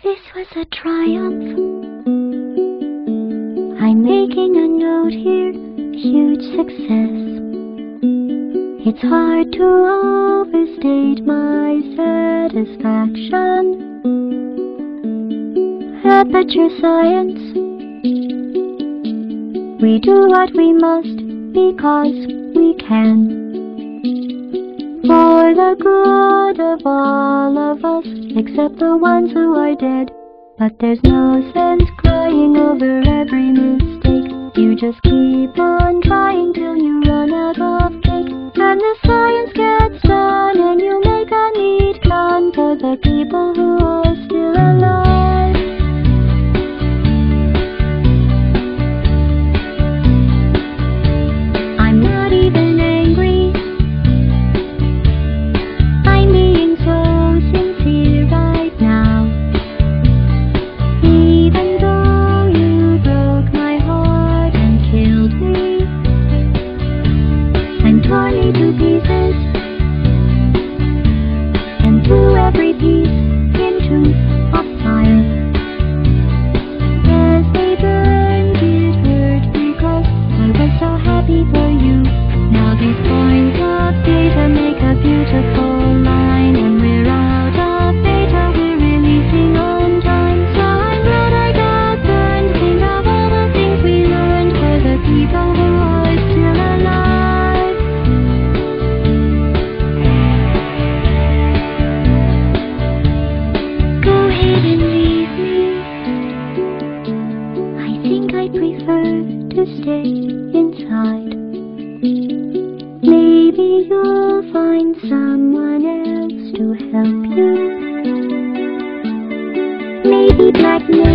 This was a triumph. I'm making a note here, huge success. It's hard to overstate my satisfaction. Aperture science. We do what we must because we can. For the good of all of us, except the ones who are dead. But there's no sense crying over every mistake. You just keep on trying till you run out of cake. And the science gets done and you make a neat plan for the people who are still alive. I'm not even angry. I'm being so sincere right now. Even though you broke my heart and killed me and tore me to pieces and threw every piece into a fire. As they burned, it hurt because I was so happy for you. Now these points of data make a beautiful line, and we're out of data, we're releasing on time. So I'm glad I got burned. Think of all the things we learned for the people who are still alive. Go ahead and leave me. I think I prefer to stay inside. Maybe you'll find someone else to help you. Maybe blackmail.